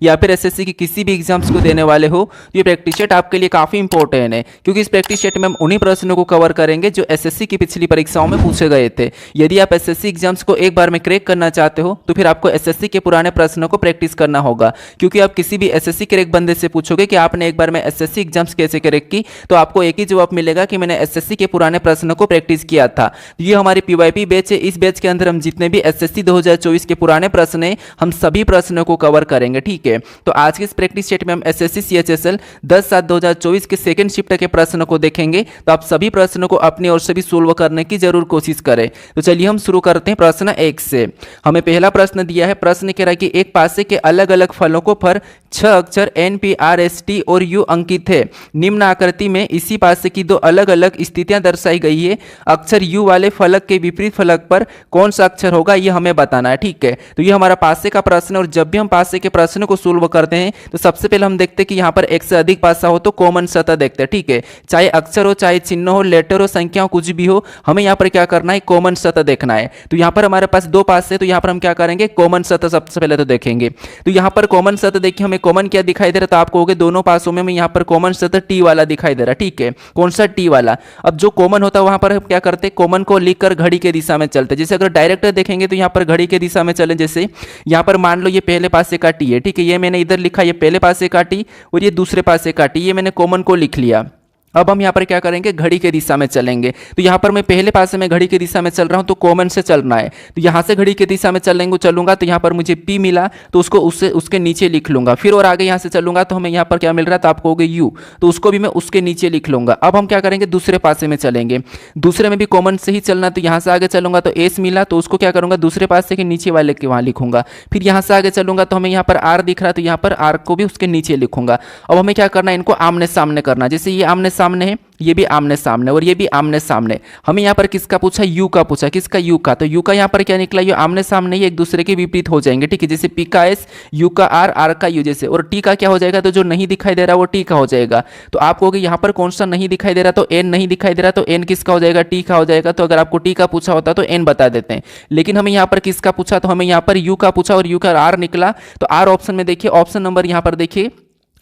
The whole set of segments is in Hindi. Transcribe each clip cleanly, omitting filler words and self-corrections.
या फिर एसएससी की किसी भी एग्जाम्स को देने वाले हो तो ये प्रैक्टिस सेट आपके लिए काफ़ी इंपॉर्टेंट है, क्योंकि इस प्रैक्टिस सेट में हम उन्हीं प्रश्नों को कवर करेंगे जो एसएससी की पिछली परीक्षाओं में पूछे गए थे। यदि आप एसएससी एग्जाम्स को एक बार में क्रैक करना चाहते हो तो फिर आपको एसएससी के पुराने प्रश्नों को प्रैक्टिस करना होगा, क्योंकि आप किसी भी एसएससी क्रैक बंदे से पूछोगे कि आपने एक बार में एसएससी एग्जाम्स कैसे क्रैक की, तो आपको एक ही जवाब मिलेगा कि मैंने एसएससी के पुराने प्रश्नों को प्रैक्टिस किया था। ये हमारी पीवाईपी बैच है। इस बैच के अंदर हम जितने भी एसएससी 2024 के पुराने प्रश्न हैं हम सभी प्रश्नों को कवर करेंगे, ठीक है। तो आज के इस प्रैक्टिस सेट में हम एसएससी सीएचएसएल 10/7/2024 के सेकंड शिफ्ट के प्रश्नों को देखेंगे। तो आप सभी प्रश्नों को अपनी ओर से भी सोल्व करने की जरूर कोशिश करें। तो चलिए हम शुरू करते हैं प्रश्न 1 से। हमें पहला प्रश्न दिया है। प्रश्न कह रहा है कि एक पासे के अलग अलग फलकों पर 6 अक्षर N P R S T और यू अंकित है। निम्न आकृति में इसी पासे की दो अलग अलग स्थितियां दर्शाई गई है। अक्षर यू वाले फलक के विपरीत फलक पर कौन सा अक्षर होगा ये हमें बताना है, ठीक है। तो ये हमारा पासे का प्रश्न है और जब भी हम पासे के प्रश्न को सोल्व करते हैं तो सबसे पहले हम देखते हैं कि यहाँ पर एक से अधिक पासा हो तो कॉमन सतह देखते हैं, ठीक है। चाहे अक्षर हो, चाहे चिन्ह हो, लेटर हो, संख्या हो, कुछ भी हो, हमें यहाँ पर क्या करना है, कॉमन सतह देखना है। तो यहाँ पर हमारे पास दो पासे, तो यहाँ पर हम क्या करेंगे, कॉमन सतह सबसे पहले तो देखेंगे। तो यहाँ पर कॉमन सतह देखिए, हमें कॉमन क्या दिखाई दे रहा है, तो आप कहोगे दोनों पासों में यहाँ पर कॉमन सतह टी वाला दिखाई दे रहा है, ठीक है। कौन सा, टी वाला। अब जो कॉमन होता है वहां पर हम क्या करते हैं, कॉमन को लिखकर घड़ी के दिशा में चलते। जैसे अगर डायरेक्ट देखेंगे तो यहाँ पर घड़ी के दिशा में चले। जैसे यहाँ पर मान लो ये पहले पासे का टी है, ठीक है। ये मैंने इधर लिखा, ये पहले पासे का टी और ये दूसरे पासे का टी, ये मैंने कॉमन को लिख लिया। अब हम यहाँ पर क्या करेंगे, घड़ी के दिशा में चलेंगे। तो यहाँ पर मैं पहले पासे में घड़ी के दिशा में चल रहा हूँ तो कॉमन से चलना है। तो यहाँ से घड़ी के दिशा में चलूंगा तो यहाँ पर मुझे पी मिला तो उसको उसके नीचे लिख लूंगा। फिर और आगे यहाँ से चलूंगा तो हमें यहाँ पर क्या मिल रहा है, तो आप कहोगे यू, तो उसको भी मैं उसके नीचे लिख लूंगा। अब हम क्या करेंगे, दूसरे पासे में चलेंगे। दूसरे में भी कॉमन से ही चलना, तो यहाँ से आगे चलूंगा तो एस मिला तो उसको क्या करूंगा, दूसरे पासे के नीचे वाले के वहाँ लिखूंगा। फिर यहाँ से आगे चलूंगा तो हमें यहाँ पर आर दिख रहा है, तो यहाँ पर आर को भी उसके नीचे लिखूंगा। अब हमें क्या करना है, इनको आमने सामने करना। जैसे ये आमने सामने है, ये भी आमने सामने और ये भी आमने सामने। हमें यहाँ पर किसका पूछा, यू का पूछा। किसका, यू का। तो यू का यहाँ पर क्या निकला, ये आमने सामने ही एक दूसरे के विपरीत हो जाएंगे, ठीक है। जैसे पी का एस, यू का आर, आर का यू जैसे। और टी का क्या हो जाएगा, तो जो नहीं दिखाई दे रहा वो टी का हो जाएगा। तो आप कहोगे यहाँ पर कौन सा नहीं दिखाई दे रहा, तो एन नहीं दिखाई दे रहा, तो एन किसका हो जाएगा, टी का हो जाएगा। तो अगर आपको टी का पूछा होता तो एन बता देते हैं, लेकिन हमें यहाँ पर किसका पूछा, तो हमें यहाँ पर यू का पूछा और यू का आर निकला। तो आर ऑप्शन में देखिए, ऑप्शन नंबर यहाँ पर देखिए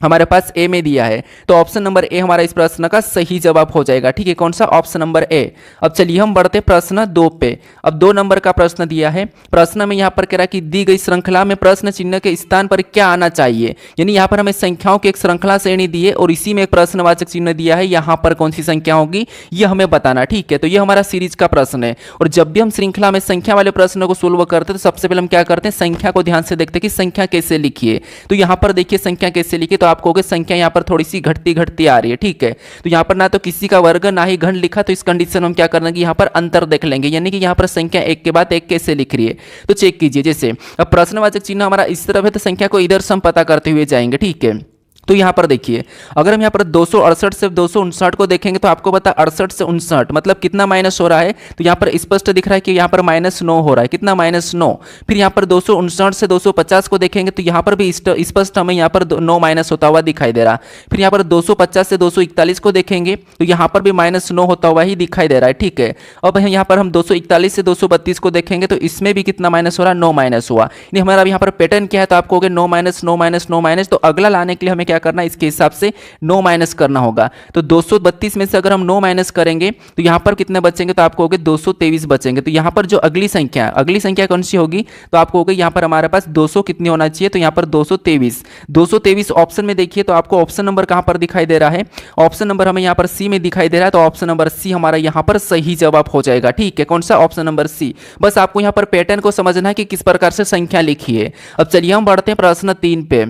हमारे पास ए में दिया है, तो ऑप्शन नंबर ए हमारा इस प्रश्न का सही जवाब हो जाएगा, ठीक है। कौन सा, ऑप्शन नंबर ए। अब चलिए हम बढ़ते प्रश्न 2 पे। अब 2 नंबर का प्रश्न दिया है। प्रश्न में यहाँ पर कह रहा है कि दी गई श्रृंखला में प्रश्न चिन्ह के स्थान पर क्या आना चाहिए। यानी यहाँ पर हमें संख्याओं की एक श्रृंखला श्रेणी दी है और इसी में एक प्रश्नवाचक चिन्ह दिया है, यहाँ पर कौन सी संख्या होगी ये हमें बताना, ठीक है। तो ये हमारा सीरीज का प्रश्न है और जब भी हम श्रृंखला में संख्या वाले प्रश्नों को सोल्व करते हैं तो सबसे पहले हम क्या करते हैं, संख्या को ध्यान से देखते हैं कि संख्या कैसे लिखिए। तो यहाँ पर देखिए संख्या कैसे लिखिए, तो आप कहोगे संख्या यहाँ पर थोड़ी सी घटती आ रही है, ठीक है। तो यहाँ पर ना तो किसी का वर्ग ना ही घन लिखा, तो इस कंडीशन में हम क्या करना कि यहाँ पर अंतर देख लेंगे, यानी कि यहाँ पर संख्या एक के बाद एक कैसे लिख रही है। तो चेक कीजिए, जैसे अब प्रश्नवाचक चिन्ह हमारा इस तरफ है तो संख्या को इधर से हम पता करते हुए जाएंगे, ठीक है। तो यहाँ पर देखिए, अगर हम यहाँ पर 268 से 259 को देखेंगे तो आपको पता 68 से 59 मतलब कितना माइनस हो रहा है, तो यहाँ पर स्पष्ट दिख रहा है कि यहाँ पर -9 हो रहा है। कितना, -9। फिर यहाँ पर 259 से 250 को देखेंगे तो यहाँ पर भी स्पष्ट हमें यहाँ पर 9 माइनस होता हुआ दिखाई दे रहा। फिर यहाँ पर 250 से 241 को देखेंगे तो यहाँ पर भी -9 होता हुआ ही दिखाई दे रहा है, ठीक है। अब यहाँ पर हम 241 से 232 को देखेंगे तो इसमें भी कितना माइनस हो रहा है, 9 माइनस हुआ। यानी हमारा यहाँ पर पैटर्न क्या है, तो आप कहोगे 9 माइनस 9 माइनस 9 माइनस। तो अगला लाने के लिए हमें करना, इसके हिसाब से 9 माइनस करना होगा। तो 232 में से अगर हम 9 माइनस करेंगे तो यहां पर कितने बचेंगे, तो आपको होगे 223 बचेंगे। तो यहां पर जो अगली संख्या कौन सी होगी, तो आपको होगा यहां पर हमारे पास 200 कितनी होना चाहिए, तो यहां पर 223 ऑप्शन में देखिए। तो आपको ऑप्शन नंबर कहां पर दिखाई दे रहा है, ऑप्शन नंबर हमें यहां पर सी में दिखाई दे रहा है। तो ऑप्शन नंबर सी हमारा यहां पर सही जवाब हो जाएगा, ठीक है। कौन सा, ऑप्शन नंबर सी। बस आपको यहां पर पैटर्न को समझना है कि किस प्रकार से संख्या लिखी है। अब चलिए हम बढ़ते हैं प्रश्न 3 पे।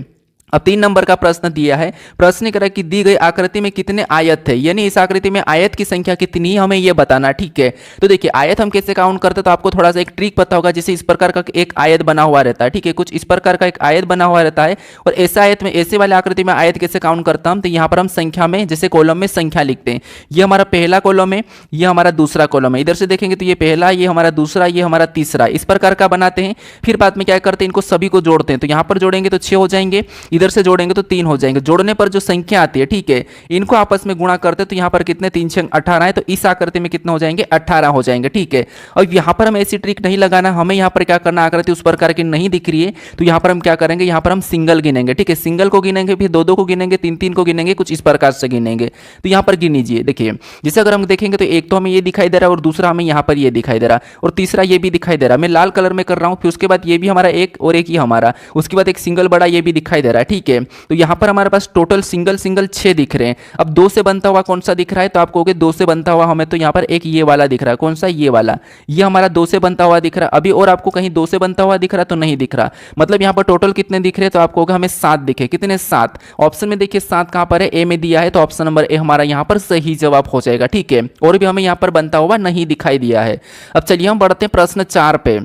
अब 3 नंबर का प्रश्न दिया है। प्रश्न कह रहा है कि दी गई आकृति में कितने आयत थे, यानी इस आकृति में आयत की संख्या कितनी है हमें यह बताना, ठीक है। तो देखिए आयत हम कैसे काउंट करते हैं, तो आपको थोड़ा सा एक ट्रिक पता होगा। जैसे इस प्रकार का एक आयत बना हुआ रहता है, ठीक है। कुछ इस प्रकार का एक आयत बना हुआ रहता है और ऐसा आयत में, ऐसे वाले आकृति में आयत कैसे काउंट करता हम, तो यहाँ पर हम संख्या में, जैसे कॉलम में संख्या लिखते हैं। ये हमारा पहला कॉलम है, ये हमारा दूसरा कॉलम है। इधर से देखेंगे तो ये पहला, ये हमारा दूसरा, ये हमारा तीसरा, इस प्रकार का बनाते हैं। फिर बाद में क्या करते हैं, इनको सभी को जोड़ते हैं। तो यहाँ पर जोड़ेंगे तो 6 हो जाएंगे, इधर से जोड़ेंगे तो 3 हो जाएंगे। जोड़ने पर जो संख्या आती है, ठीक है, इनको आपस में गुणा करते तो यहाँ पर कितने 3 6 18 है, तो इस आकृति में कितने हो जाएंगे 18 हो जाएंगे, ठीक है। और यहाँ पर हम ऐसी ट्रिक नहीं लगाना, हमें यहाँ पर क्या करना, आकृति उस प्रकार की नहीं दिख रही है तो यहाँ पर हम क्या करेंगे, यहाँ पर हम सिंगल गिनेंगे, ठीक है, सिंगल को गिनेंगे, फिर 2 2 को गिनेंगे, 3 3 को गिनेंगे, कुछ इस प्रकार से गिनेंगे। तो यहाँ पर गिन लीजिए, देखिए जैसे अगर हम देखेंगे तो एक तो हमें ये दिखाई दे रहा है और दूसरा हमें यहाँ पर ये दिखाई दे रहा है और तीसरा ये भी दिखाई दे रहा है। मैं लाल कलर में कर रहा हूँ, फिर उसके बाद ये भी हमारा एक और एक ही हमारा, उसके बाद एक सिंगल बड़ा ये भी दिखाई दे रहा है, ठीक है। तो यहाँ पर हमारे पास टोटल सिंगल सिंगल 6 दिख रहे हैं। अब 2 से बनता हुआ कौन सा दिख रहा है, तो आप कहोगे 2 से बनता हुआ हमें तो यहाँ पर एक ये वाला दिख रहा है, कौन सा, ये वाला, ये हमारा 2 से बनता हुआ दिख रहा है। अभी और आपको कहीं 2 से बनता हुआ दिख रहा है तो नहीं दिख रहा, मतलब यहाँ पर टोटल कितने दिख रहे हैं, तो आप कहोगे हमें 7 दिखे, कितने 7। ऑप्शन में देखिए 7 कहाँ पर है, ए में दिया है, तो ऑप्शन नंबर ए हमारा यहाँ पर सही जवाब हो जाएगा, ठीक है। और भी हमें यहाँ पर बनता हुआ नहीं दिखाई दिया है। अब चलिए हम बढ़ते हैं प्रश्न 4 पे।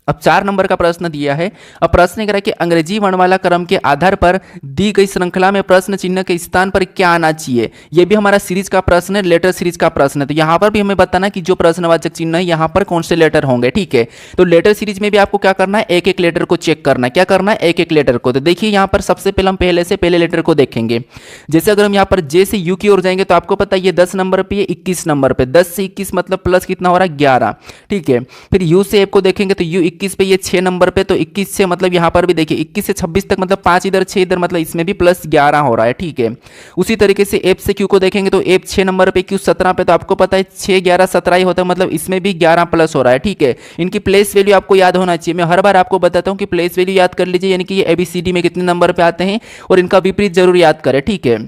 अब 4 नंबर का प्रश्न दिया है। अब प्रश्न कह रहा है कि अंग्रेजी वर्णमाला क्रम के आधार पर दी गई श्रृंखला में प्रश्न चिन्ह के स्थान पर क्या आना चाहिए। यह भी हमारा सीरीज का प्रश्न है, लेटर सीरीज का प्रश्न है। तो यहाँ पर भी हमें बताना कि जो प्रश्नवाचक चिन्ह है यहाँ पर कौन से लेटर होंगे, ठीक है। तो लेटर सीरीज में भी आपको क्या करना है, एक एक लेटर को चेक करना है। क्या करना है, एक एक लेटर को। तो देखिए यहाँ पर सबसे पहले हम पहले से पहले लेटर को देखेंगे। जैसे अगर हम यहाँ पर जे से यू की ओर जाएंगे तो आपको पता है ये 10 नंबर पे, ये 21 नंबर पे, 10 से 21 मतलब प्लस कितना हो रहा है 11, ठीक है। फिर यू से एफ को देखेंगे तो यू 21 पे, ये 6 नंबर पे, तो 21 से मतलब यहाँ पर भी देखिए 21 से 26 तक मतलब 5 इधर 6 इधर, मतलब इसमें भी प्लस 11 हो रहा है, ठीक है। उसी तरीके से एफ से क्यू को देखेंगे तो एफ 6 नंबर पे, क्यू 17 पे, तो आपको पता है 6 11 17 ही होता है, मतलब इसमें भी 11 प्लस हो रहा है, ठीक है। इनकी प्लेस वैल्यू आपको याद होना चाहिए। मैं हर बार आपको बताता हूँ कि प्लेस वैल्यू याद कर लीजिए, यानी कि ये ABCD में कितने नंबर पे आते हैं और इनका विपरीत जरूर याद करें, ठीक है।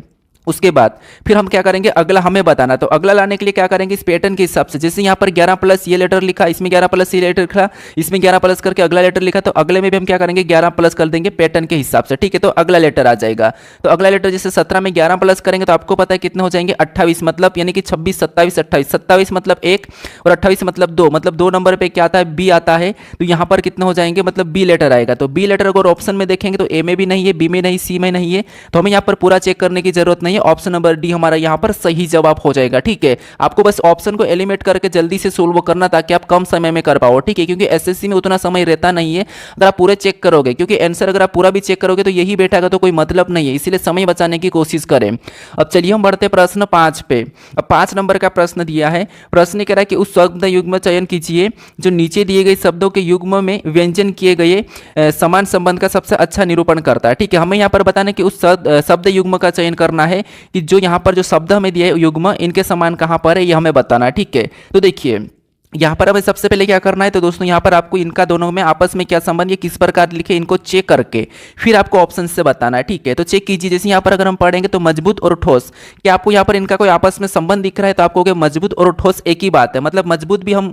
उसके बाद फिर हम क्या करेंगे, अगला हमें बताना। तो अगला लाने के लिए क्या करेंगे, इस पैटर्न के हिसाब से, जैसे यहाँ पर 11 प्लस ये लेटर लिखा, इसमें 11 प्लस ये लेटर लिखा, इसमें 11 प्लस करके अगला लेटर लिखा, तो अगले में भी हम क्या करेंगे 11 प्लस कर देंगे पैटर्न के हिसाब से, ठीक है। तो अगला लेटर आ जाएगा। तो अगला लेटर जैसे 17 में 11 प्लस करेंगे तो आपको पता है कितने हो जाएंगे 28, मतलब यानी कि 26 27 28, 27 मतलब 1 और 28 मतलब 2, मतलब 2 नंबर पे क्या आता है, बी आता है। तो यहाँ पर कितने हो जाएंगे, मतलब बी लेटर आएगा। तो बी लेटर अगर ऑप्शन में देखेंगे तो ए में भी नहीं है, बी में नहीं, सी में नहीं है, तो हमें यहाँ पर पूरा चेक करने की जरूरत नहीं है। ऑप्शन नंबर डी हमारा यहाँ पर सही जवाब हो जाएगा, ठीक है। आपको बस ऑप्शन को एलिमिनेट करके जल्दी से सोल्व करना ताकि आप कम समय में कर पाओ, ठीक है, क्योंकि एसएससी में उतना समय रहता नहीं है अगर आप पूरे चेक करोगे, क्योंकि आंसर अगर आप पूरा भी चेक करोगे तो यही बैठेगा तो कोई मतलब नहीं है, इसलिए समय बचाने की कोशिश करें। अब चलिए हम बढ़ते प्रश्न 5 पे। अब 5 नंबर का प्रश्न दिया है। प्रश्न कह रहा है कि उस शब्द युग्म चयन कीजिए जो नीचे दिए गए शब्दों के युग्म में व्यंजन किए गए समान संबंध का सबसे अच्छा निरूपण करता है, ठीक है। हमें यहाँ पर बताना कि उस शब्द युग्म का चयन करना है कि जो यहाँ पर जो शब्द हमें दिया है युग्म, इनके समान कहां पर है ये हमें बताना है, ठीक है। तो देखिए यहाँ पर हमें सबसे पहले क्या करना है, तो दोस्तों यहाँ पर आपको इनका दोनों में आपस में क्या संबंध है, किस प्रकार लिखे, इनको चेक करके फिर आपको ऑप्शन से बताना है, ठीक है। तो चेक कीजिए, जैसे यहाँ पर अगर हम पढ़ेंगे तो मजबूत और ठोस, क्या आपको यहाँ पर इनका कोई आपस में संबंध दिख रहा है, तो आपको क्या मजबूत और ठोस एक ही बात है, मतलब मजबूत भी हम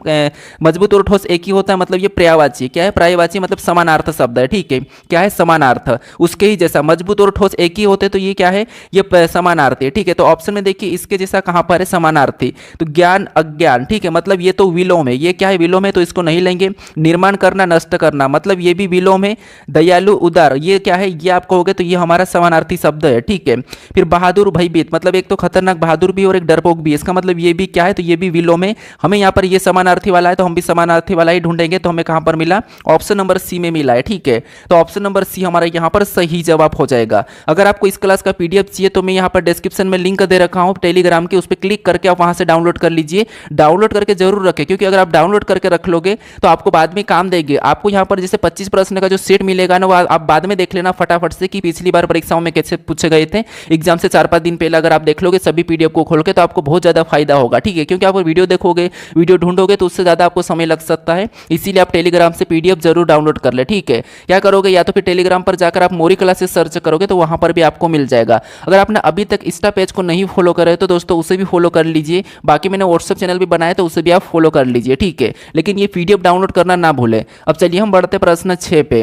मजबूत और ठोस एक ही होता है, मतलब ये पर्यायवाची, क्या है पर्यायवाची, मतलब समानार्थ शब्द है, ठीक है। क्या है समानार्थ, उसके ही जैसा मजबूत और ठोस एक ही होते तो ये क्या है, ये समानार्थी है, ठीक है। तो ऑप्शन में देखिए इसके जैसा कहां पर है समानार्थी, तो ज्ञान अज्ञान, ठीक है, मतलब ये तो विलोम है, ये क्या है विलोम है, तो इसको नहीं लेंगे। निर्माण करना नष्ट करना, मतलब ये भी विलोम है। दयालु उदार, ये क्या है, ये आप कहोगे तो ये हमारा समानार्थी शब्द है, ठीक है। फिर बहादुर भयभीत, मतलब एक तो खतरनाक बहादुर भी और एक डरपोक भी, इसका मतलब ये भी क्या है, तो ये भी विलोम है। हमें यहाँ पर ये समानार्थी वाला है तो हम भी समानार्थी वाला ही ढूंढेंगे, तो हमें कहां पर मिला, ऑप्शन नंबर सी में मिला है, ठीक है। तो ऑप्शन नंबर सी हमारा यहाँ पर सही जवाब हो जाएगा। अगर आपको इस क्लास का PDF चाहिए तो मैं यहाँ पर डिस्क्रिप्शन में लिंक दे रखा हूँ टेलीग्राम की, उस पर क्लिक करके आप वहां से डाउनलोड कर लीजिए। डाउनलोड करके जरूर रखें, क्योंकि अगर आप डाउनलोड करके रख लोगे तो आपको बाद में काम देंगे। आपको यहाँ पर जैसे 25 प्रश्न का जो सेट मिलेगा ना, वो आप बाद में देख लेना फटाफट से कि पिछली बार परीक्षाओं में कैसे पूछे गए थे। एग्जाम से 4-5 दिन पहले अगर आप देख लोगे सभी PDF को खोल के, तो आपको बहुत ज्यादा फायदा होगा, ठीक है। क्योंकि आप वीडियो देखोगे, वीडियो ढूंढोगे तो उससे ज्यादा आपको समय लग सकता है, इसीलिए आप टेलीग्राम से PDF जरूर डाउनलोड कर ले, ठीक है। क्या करोगे, या तो फिर टेलीग्राम पर जाकर आप मोरी क्लासेस सर्च करोगे तो वहां पर भी आपको मिल जाएगा। अगर आपने अभी तक इंस्टा पेज को नहीं फॉलो करे तो दोस्तों उसे भी फॉलो कर लीजिए। बाकी मैंने व्हाट्सएप चैनल भी बनाया तो उसे भी आप फॉलो कर लीजिए, ठीक है। लेकिन ये PDF डाउनलोड करना ना भूले। अब चलिए हम बढ़ते प्रश्न 6 पे।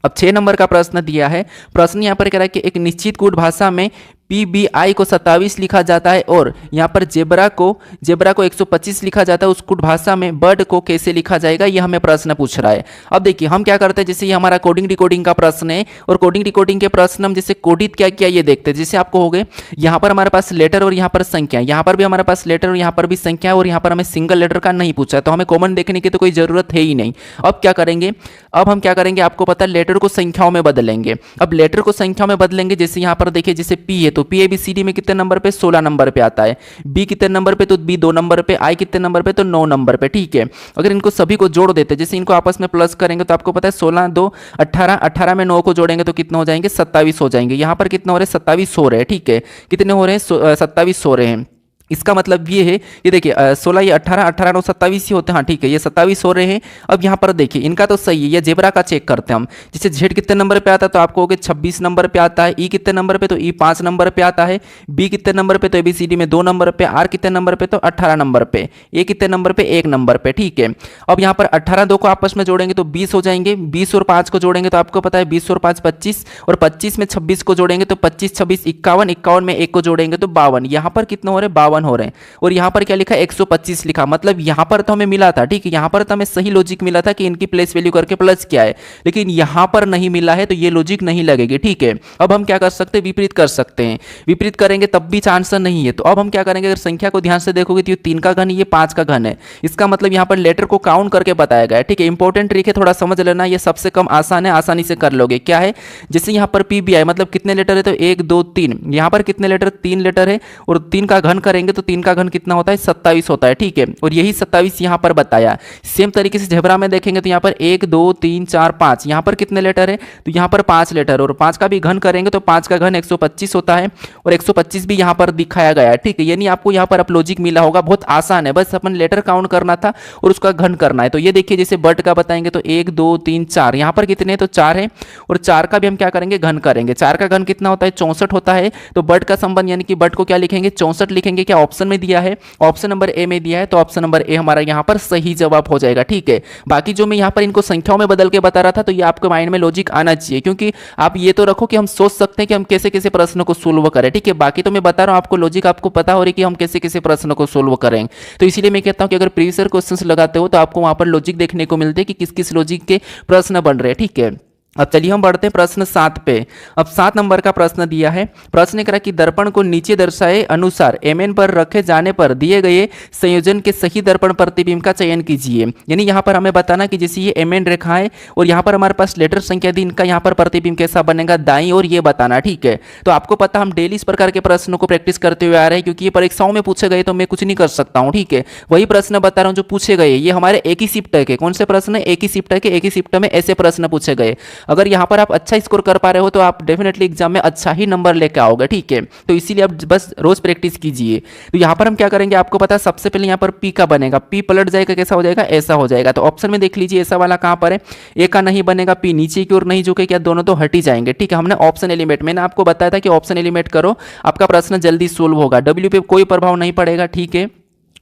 अब 6 नंबर का प्रश्न दिया है। प्रश्न यहाँ पर कह रहा है कि एक निश्चित कूट भाषा में PBI को 27 लिखा जाता है और यहाँ पर जेब्रा को 125 लिखा जाता है। उस कुट भाषा में बर्ड को कैसे लिखा जाएगा, ये हमें प्रश्न पूछ रहा है। अब देखिए हम क्या करते हैं, जैसे ये हमारा कोडिंग डिकोडिंग का प्रश्न है और कोडिंग डिकोडिंग के प्रश्न हम जैसे कोडित क्या किया ये देखते हैं। जैसे आपको हो गए यहाँ पर हमारे पास लेटर और यहाँ पर संख्या, यहाँ पर भी हमारे पास लेटर और यहाँ पर भी संख्या और यहाँ पर हमें सिंगल लेटर का नहीं पूछा है, तो हमें कॉमन देखने की तो कोई जरूरत है ही नहीं। अब क्या करेंगे, अब हम क्या करेंगे, आपको पता है लेटर को संख्याओं में बदलेंगे। अब लेटर को संख्याओं में बदलेंगे, जैसे यहाँ पर देखिए जैसे P है तो P ABCD में कितने नंबर पे, 16 नंबर पे आता है। B कितने नंबर पे, तो B 2 नंबर पे। I कितने नंबर पे, तो 9 नंबर पे। ठीक है, अगर इनको सभी को जोड़ देते, जैसे इनको आपस में प्लस करेंगे तो आपको पता है 16 2 18, 18 में 9 को जोड़ेंगे तो कितने हो जाएंगे, 27 हो जाएंगे। यहाँ पर कितने हो रहे हैं, 27 हो रहे हैं। ठीक है, कितने हो रहे हैं, 27 हो रहे हैं। इसका मतलब ये है, ये देखिए 16 ये 18, 18 9 27 ही होते हैं। हाँ ठीक है, ये 27 हो रहे हैं। अब यहाँ पर देखिए इनका तो सही है, ये जेब्रा का चेक करते हैं हम। जैसे Z कितने नंबर पे आता है, तो आपको हो गया 26 नंबर पे आता है। E कितने नंबर पे, तो E 5 नंबर पे आता है। B कितने नंबर पे, तो ABCD में 2 नंबर पे। R कितने नंबर पे, तो 18 नंबर पे। A कितने नंबर पे, 1 नंबर पे। ठीक है, अब यहाँ पर 18 2 को आपस में जोड़ेंगे तो 20 हो जाएंगे। 20 और 5 को जोड़ेंगे तो आपको पता है 20 और 5 25, और 25 में 26 को जोड़ेंगे तो 25 26 51, 51 में 1 को जोड़ेंगे तो 52। यहाँ पर कितने हो रहे हैं, 52 हो रहे हैं। और यहाँ पर क्या लिखा, 125 लिखा, मतलब यहाँ पर तो हमें मिला था। ठीक है, यहाँ पर तो हमें सही लॉजिक मिला था कि इनकी प्लेस वैल्यू करके प्लस किया है, लेकिन यहाँ पर नहीं मिला है तो ये लॉजिक नहीं लगेगी। ठीक है, अब हम क्या कर सकते हैं, विपरीत कर सकते हैं। विपरीत करेंगे तब भी आंसर नहीं है, तो अब हम क्या करेंगे, अगर संख्या को ध्यान से देखोगे तो ये 3 का घन, ये 5 का घन है। इसका मतलब यहाँ पर लेटर को काउंट करके बताया गया है। ठीक है, इंपॉर्टेंट ट्रिक है, थोड़ा समझ लेना, ये सबसे कम आसान है, आसानी से कर लोगे। क्या है, जैसे यहाँ पर PBI मतलब कितने लेटर है, तो 1 2 3। यहाँ पर कितने लेटर, 3 लेटर है, और 3 का घन करेंगे तो 3 का घन कितना होता है, 27 होता है। ठीक है, और यही 27 यहाँ पर बताया। सेम तरीके से जेब्रा में देखेंगे तो यहाँ पर 1 2 3 4 5, यहाँ पर कितने लेटर है, तो यहाँ पर 5 लेटर, और 5 का भी घन करेंगे तो 5 का घन 125 होता है, और 125 भी यहाँ पर दिखाया गया है। ठीक है, यानी आपको यहाँ पर अब लॉजिक मिला होगा, बहुत आसान है, बस अपन लेटर काउंट करना था और उसका घन करना है। तो ये देखिए जैसे बर्ड का बताएंगे तो 1 2 3 4, यहाँ पर कितने, तो 4 है, और 4 का भी हम क्या करेंगे, घन करेंगे। 4 का घन कितना होता है, 64 होता है। तो बर्ड का संबंध यानी कि बर्ड को क्या लिखेंगे, 64 लिखेंगे। क्या ऑप्शन में दिया है, ऑप्शन नंबर ए में दिया है, तो ऑप्शन नंबर ए हमारा यहाँ पर सही जवाब हो जाएगा। ठीक है, बाकी जो मैं यहाँ पर इनको संख्याओं में बदल के बता रहा था, तो ये आपके माइंड में लॉजिक आना चाहिए, क्योंकि आप ये तो रखो कि हम सोच सकते हैं कि हम कैसे कैसे प्रश्न को सोल्व करें। ठीक है, बाकी तो मैं बता रहा हूँ आपको लॉजिक, आपको पता हो रही कि हम कैसे कैसे प्रश्न को सोल्व करें। तो इसीलिए मैं कहता हूँ कि अगर प्रीवियस ईयर क्वेश्चंस लगाते हो तो आपको वहाँ पर लॉजिक देखने को मिलते हैं कि किस किस लॉजिक के प्रश्न बन रहे हैं। ठीक है, अब चलिए हम बढ़ते हैं प्रश्न 7 पे। अब 7 नंबर का प्रश्न दिया है। प्रश्न करा कि दर्पण को नीचे दर्शाए अनुसार MN पर रखे जाने पर दिए गए संयोजन के सही दर्पण प्रतिबिंब का चयन कीजिए। यानी यहाँ पर हमें बताना कि जैसे ये MN रेखा है और यहाँ पर हमारे पास लेटर संख्या दी, इनका यहाँ पर प्रतिबिंब कैसा बनेगा, दाईं ओर, ये बताना। ठीक है, तो आपको पता हम डेली इस प्रकार के प्रश्नों को प्रैक्टिस करते हुए आ रहे हैं, क्योंकि ये परीक्षाओं में पूछे गए तो मैं कुछ नहीं कर सकता हूँ। ठीक है, वही प्रश्न बता रहा हूँ जो पूछे गए, ये हमारे एक ही शिफ्ट के। कौन से प्रश्न, एक ही शिफ्ट के, एक ही शिफ्ट में ऐसे प्रश्न पूछे गए। अगर यहाँ पर आप अच्छा स्कोर कर पा रहे हो तो आप डेफिनेटली एग्जाम में अच्छा ही नंबर लेके आओगे। ठीक है, तो इसीलिए आप बस रोज प्रैक्टिस कीजिए। तो यहाँ पर हम क्या करेंगे, आपको पता है सबसे पहले यहाँ पर P का बनेगा, P पलट जाएगा, कैसा हो जाएगा, ऐसा हो जाएगा। तो ऑप्शन में देख लीजिए ऐसा वाला कहाँ पर है, ए का नहीं बनेगा, P नीचे की ओर नहीं झुके, क्या दोनों तो हट ही जाएंगे। ठीक है, हमने ऑप्शन एलिमेंट, मैंने आपको बताया था कि ऑप्शन एलिमेंट करो, आपका प्रश्न जल्दी सोल्व होगा, W पे कोई प्रभाव नहीं पड़ेगा। ठीक है,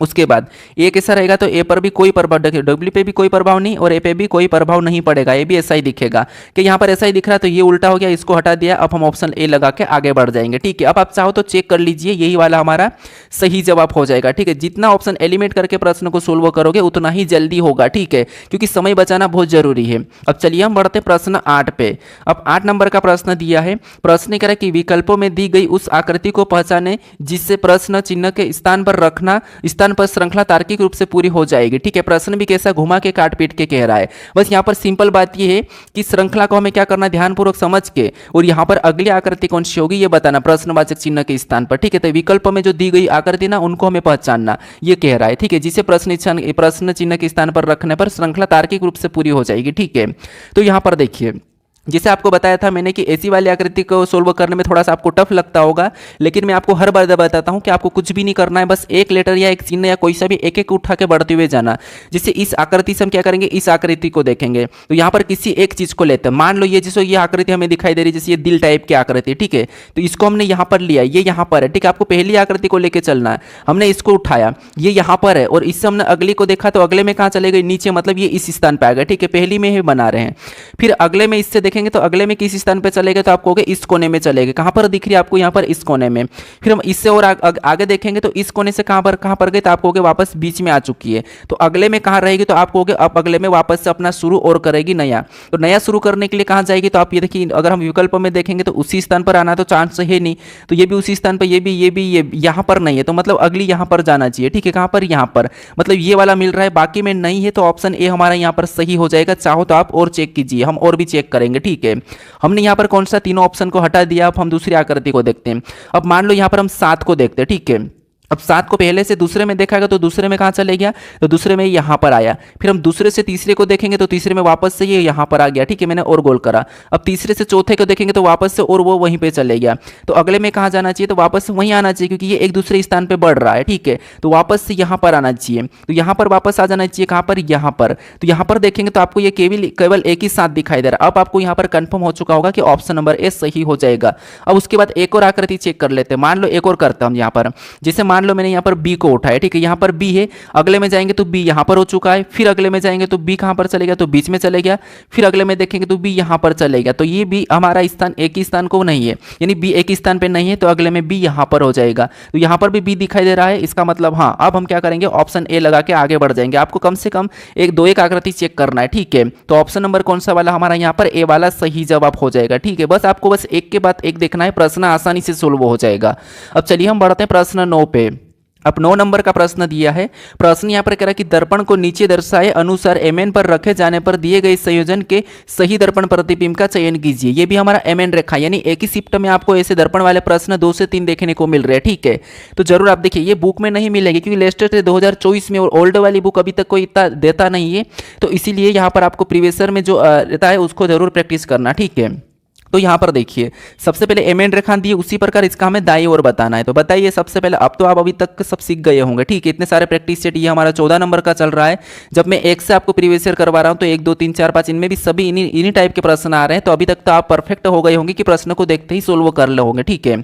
उसके बाद ए कैसा रहेगा, तो ए पर भी कोई प्रभाव, डब्ल्यू पे भी कोई प्रभाव नहीं और ए पे भी कोई प्रभाव नहीं पड़ेगा, ए भी ऐसा ही दिखेगा। कि यहाँ पर ऐसा ही दिख रहा है तो ये उल्टा हो गया, इसको हटा दिया। अब हम ऑप्शन ए लगा के आगे बढ़ जाएंगे। ठीक है, अब आप चाहो तो चेक कर लीजिए, यही वाला हमारा सही जवाब हो जाएगा। ठीक है, जितना ऑप्शन एलिमिनेट करके प्रश्न को सोल्व करोगे उतना ही जल्दी होगा। ठीक है, क्योंकि समय बचाना बहुत जरूरी है। अब चलिए हम बढ़ते प्रश्न 8 पे। अब 8 नंबर का प्रश्न दिया है। प्रश्न कह रहा है कि विकल्पों में दी गई उस आकृति को पहचाने जिससे प्रश्न चिन्ह के स्थान पर रखना, स्थान पर श्रृंखला तार्किक रूप से पूरी हो जाएगी। ठीक है, प्रश्न भी कैसा घुमा के काट पीट के कह रहा है। बस यहाँ पर सिंपल बात ये है कि श्रृंखला को हमें क्या करना, ध्यानपूर्वक समझ के, और यहाँ पर अगली आकृति कौन सी होगी ये बताना प्रश्नवाचक चिन्ह के स्थान पर। ठीक है, तो विकल्प में जो दी गई आकृति ना उनको हमें पहचानना, ये कह रहा है। ठीक है, जिसे प्रश्न चिन्ह के स्थान पर रखने पर श्रृंखला तार्किक रूप से पूरी हो जाएगी। ठीक है, तो यहाँ पर देखिए जैसे आपको बताया था मैंने कि ऐसी वाली आकृति को सोल्व करने में थोड़ा सा आपको टफ लगता होगा, लेकिन मैं आपको हर बार बताता हूं कि आपको कुछ भी नहीं करना है, बस एक लेटर या एक चिन्ह या कोई सा भी एक एक उठा के बढ़ते हुए जाना। जैसे इस आकृति से हम क्या करेंगे, इस आकृति को देखेंगे तो यहाँ पर किसी एक चीज को लेते हैं। मान लो ये जैसे ये आकृति हमें दिखाई दे रही है, जैसे ये दिल टाइप की आकृति। ठीक है, तो इसको हमने यहाँ पर लिया, ये यहाँ पर है। ठीक है, आपको पहली आकृति को लेकर चलना है। हमने इसको उठाया, ये यहाँ पर है, और इससे हमने अगली को देखा तो अगले में कहाँ चले गए, नीचे, मतलब ये इस स्थान पर आ गए। ठीक है, पहली में ही बना रहे हैं। फिर अगले में इससे देखेंगे देखेंगे तो अगले में किस स्थान पे चलेगा, तो आप कहोगे इस कोने में चलेगा। कहाँ पर दिख रही है आपको, यहाँ पर इस कोने में। फिर हम इससे और आगे देखेंगे तो इस कोने से कहाँ पर गए, तो आप कहोगे वापस बीच में आ चुकी है। तो अगले में कहाँ रहेगी, तो आप कहोगे अब अगले में वापस से अपना शुरू और करेगी नया। तो नया शुरू करने के लिए कहाँ जाएगी, तो आप ये देखिए अगर हम विकल्प में देखेंगे तो उसी स्थान पर आना तो चांस है नहीं, तो ये भी उसी स्थान पर, ये यहाँ पर नहीं है, तो मतलब अगली यहाँ पर जाना चाहिए। ठीक है, कहाँ पर, यहाँ पर, मतलब ये वाला मिल रहा है, बाकी में नहीं है, तो ऑप्शन ए हमारा यहाँ पर सही हो जाएगा। चाहो तो आप और चेक कीजिए, हम और भी चेक करेंगे। ठीक है, हमने यहाँ पर कौन सा तीनों ऑप्शन को हटा दिया। अब हम दूसरी आकृति को देखते हैं। अब मान लो यहाँ पर हम 7 को देखते हैं। ठीक है, अब 7 को पहले से दूसरे में देखाएगा तो दूसरे में कहाँ चले गया, तो दूसरे में यहाँ पर आया। फिर हम दूसरे से तीसरे को देखेंगे तो तीसरे में वापस से ये यहाँ पर आ गया। ठीक है, मैंने और गोल करा। अब तीसरे से चौथे को देखेंगे तो वापस से और वो वहीं पे चले गया। तो अगले में कहाँ जाना चाहिए, तो वापस से वहीं आना चाहिए, क्योंकि ये एक दूसरे स्थान पर बढ़ रहा है। ठीक है, तो वापस से यहाँ पर आना चाहिए, तो यहाँ पर वापस आ जाना चाहिए। कहाँ पर, यहाँ पर। तो यहाँ पर देखेंगे तो आपको ये केवल एक ही साथ दिखाई दे रहा है। अब आपको यहाँ पर कंफर्म हो चुका होगा कि ऑप्शन नंबर ए सही हो जाएगा। अब उसके बाद एक और आकृति चेक कर लेते हैं। मान लो एक और करता हूँ यहाँ पर, जैसे मान लो मैंने यहाँ पर बी को उठाया। ठीक है, यहाँ पर बी है, अगले में जाएंगे तो बी यहाँ पर हो चुका है। फिर अगले में जाएंगे तो बी कहाँ पर चले गया, तो बीच में चले गया। फिर अगले में देखेंगे तो बी यहाँ पर चले गया। तो ये बी हमारा स्थान एक ही स्थान को नहीं है, यानी बी एक ही स्थान पे नहीं है, तो अगले में बी यहाँ पर हो जाएगा। तो यहाँ पर भी बी दिखाई दे रहा है, इसका मतलब हाँ, अब हम क्या करेंगे, ऑप्शन ए लगा के आगे बढ़ जाएंगे। आपको कम से कम एक आकृति चेक करना है। ठीक है, तो ऑप्शन नंबर कौन सा वाला हमारा यहाँ पर ए वाला सही जवाब हो जाएगा। ठीक है, बस आपको बस एक के बाद एक देखना है, प्रश्न आसानी से सोल्व हो जाएगा। अब चलिए हम बढ़ते हैं प्रश्न 9 पे। अब 9 नंबर का प्रश्न दिया है। प्रश्न यहाँ पर कह रहा है कि दर्पण को नीचे दर्शाए अनुसार एमएन पर रखे जाने पर दिए गए संयोजन के सही दर्पण प्रतिबिंब का चयन कीजिए। ये भी हमारा एमएन रेखा, यानी एक ही शिफ्ट में आपको ऐसे दर्पण वाले प्रश्न 2 से 3 देखने को मिल रहे हैं। ठीक है, तो जरूर आप देखिए, ये बुक में नहीं मिलेगी क्योंकि लेटेस्ट है 2024 में, और ओल्ड वाली बुक अभी तक कोई इतना देता नहीं है, तो इसीलिए यहाँ पर आपको प्रीवियस में जो रहता है उसको जरूर प्रैक्टिस करना। ठीक है, तो यहाँ पर देखिए सबसे पहले एमएन रेखा दी, उसी प्रकार इसका हमें दाईं ओर बताना है। तो बताइए सबसे पहले, अब तो आप अभी तक सब सीख गए होंगे। ठीक है, इतने सारे प्रैक्टिस सेट, ये हमारा 14 नंबर का चल रहा है। जब मैं एक से आपको प्रीवियस ईयर करवा रहा हूँ तो 1 2 3 4 5 इनमें भी सभी इन्हीं टाइप के प्रश्न आ रहे हैं। तो अभी तक तो आप परफेक्ट हो गए होंगे कि प्रश्न को देखते ही सोल्व कर ले होंगे। ठीक है,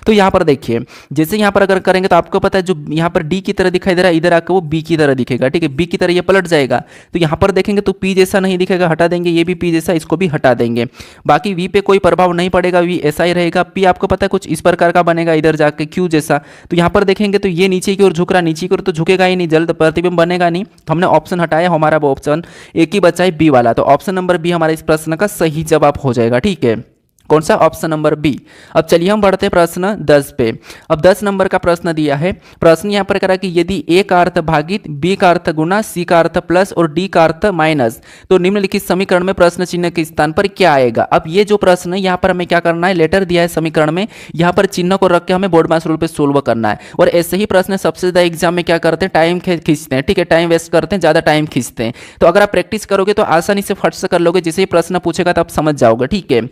तो यहाँ पर देखिए, जैसे यहाँ पर अगर करेंगे तो आपको पता है जो यहाँ पर डी की तरह दिखाई दे रहा है, इधर आकर वो बी की तरह दिखेगा। ठीक है, बी की तरह ये पलट जाएगा। तो यहाँ पर देखेंगे तो पी जैसा नहीं दिखेगा, हटा देंगे। ये भी पी जैसा, इसको भी हटा देंगे। बाकी वी पे कोई प्रभाव नहीं पड़ेगा, वी ऐसा ही रहेगा। पी आपको पता है कुछ इस प्रकार का बनेगा, इधर जाके क्यू जैसा। तो यहाँ पर देखेंगे तो ये नीचे की ओर झुक रहा, नीचे की ओर तो झुकेगा ही नहीं, जल्द प्रतिबिंब बनेगा नहीं। तो हमने ऑप्शन हटाया, हमारा वो ऑप्शन एक ही बचा है, बी वाला। तो ऑप्शन नंबर बी हमारा इस प्रश्न का सही जवाब हो जाएगा। ठीक है, कौन सा, ऑप्शन नंबर बी। अब चलिए हम बढ़ते हैं प्रश्न 10 पे। अब 10 नंबर का प्रश्न दिया है। प्रश्न यहाँ पर करा कि यदि ए का अर्थ भागित, बी का अर्थ गुना, सी का अर्थ प्लस और डी का अर्थ माइनस, तो निम्नलिखित समीकरण में प्रश्न चिन्ह के स्थान पर क्या आएगा। अब ये जो प्रश्न है यहाँ पर हमें क्या करना है, लेटर दिया है समीकरण में, यहाँ पर चिन्ह को रख के हमें बोर्ड मास रूल पे सोल्व करना है। और ऐसे ही प्रश्न सबसे ज्यादा एग्जाम में क्या करते हैं, टाइम खींचते हैं। ठीक है, टाइम वेस्ट करते हैं, ज्यादा टाइम खींचते हैं। तो अगर आप प्रैक्टिस करोगे तो आसानी से फट से कर लोगे, जैसे ही प्रश्न पूछेगा तो आप समझ जाओगे। ठीक है,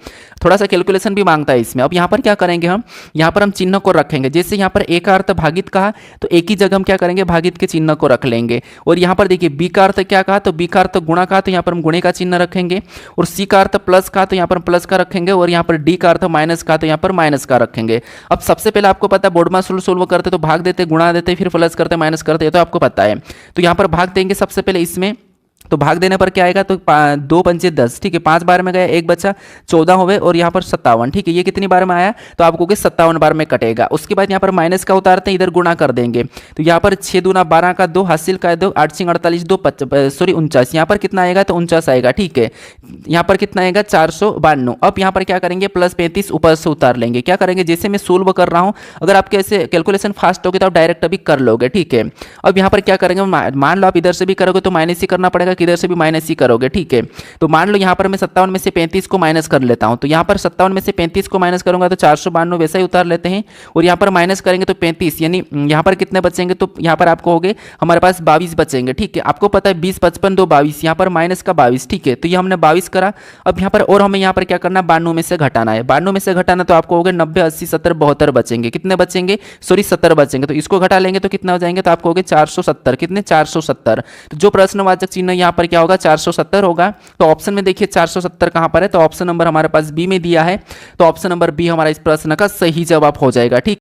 थोड़ा सा कैलकुलेशन भी मांगता है इसमें। अब यहाँ पर क्या करेंगे, हम यहाँ पर हम चिन्ह को रखेंगे। जैसे यहाँ पर ए का अर्थ भागित कहा तो एक ही जगह हम क्या करेंगे, भागित के चिन्ह को रख लेंगे। और यहाँ पर देखिए बी का अर्थ क्या कहा, तो बी का अर्थ गुणा कहा, तो यहाँ पर हम गुणे का चिन्ह रखेंगे। और सी का अर्थ प्लस कहा तो यहाँ पर प्लस का रखेंगे। और यहाँ पर डी का अर्थ माइनस कहा तो यहाँ पर माइनस का रखेंगे। अब सबसे पहले आपको पता है बोर्ड मास रूल सोल्व करते तो भाग देते, गुणा देते, फिर प्लस करते, माइनस करते, तो आपको पता है। तो यहाँ पर भाग देंगे सबसे पहले इसमें, तो भाग देने पर क्या आएगा, तो 2 पंचे 10। ठीक है, 5 बार में गया, एक बचा 14 हुए, और यहाँ पर 57। ठीक है, ये कितनी बार में आया, तो आपको 57 बार में कटेगा। उसके बाद यहाँ पर माइनस का उतारते हैं, इधर गुणा कर देंगे। तो यहाँ पर 6 दूना 12 का 2, हासिल का 2, 8 सिंह 48, 2 49। यहाँ पर कितना आएगा, तो 49 आएगा। ठीक है, यहाँ पर कितना आएगा, 492। अब यहाँ पर क्या करेंगे, प्लस 35 ऊपर से उतार लेंगे। क्या करेंगे, जैसे मैं सोल्व कर रहा हूँ, अगर आपके ऐसे कैलकुलेशन फास्ट होगी तो आप डायरेक्ट अभी कर लोगे। ठीक है, अब यहाँ पर क्या करेंगे, मान लो आप इधर से भी करोगे तो माइनस ही करना पड़ेगा, किधर से भी माइनस ही करोगे। ठीक है, तो मान लो यहाँ पर मैं 57 में से 35 को माइनस कर लेता हूँ। तो यहाँ पर 57 में से 35 को माइनस करूंगा तो 492 वैसा ही उतार लेते हैं। और यहाँ पर माइनस करेंगे तो 35, यानी यहाँ पर कितने बचेंगे, तो यहाँ पर आपको हो गए हमारे पास 22 बचेंगे। ठीक है, आपको पता है 20 55 2 22, यहाँ पर माइनस का 22। ठीक है, तो ये हमने 22 करा। अब यहाँ पर और हमें यहाँ पर क्या करना, 92 में से घटाना है। 92 में से घटाना तो आपको हो गए 90 80 70 72 बचेंगे। कितने बचेंगे, सॉरी 70 बचेंगे। तो इसको घटा लेंगे तो कितना हो जाएंगे, तो आपको हो गए 470। कितने, 470। तो जो प्रश्नवाचक चिन्ह यहाँ पर क्या होगा, 470 होगा। तो ऑप्शन में देखिए 470 कहां पर है, तो ऑप्शन नंबर हमारे पास बी में दिया है। तो ऑप्शन नंबर बी हमारा इस प्रश्न का सही जवाब हो जाएगा। ठीक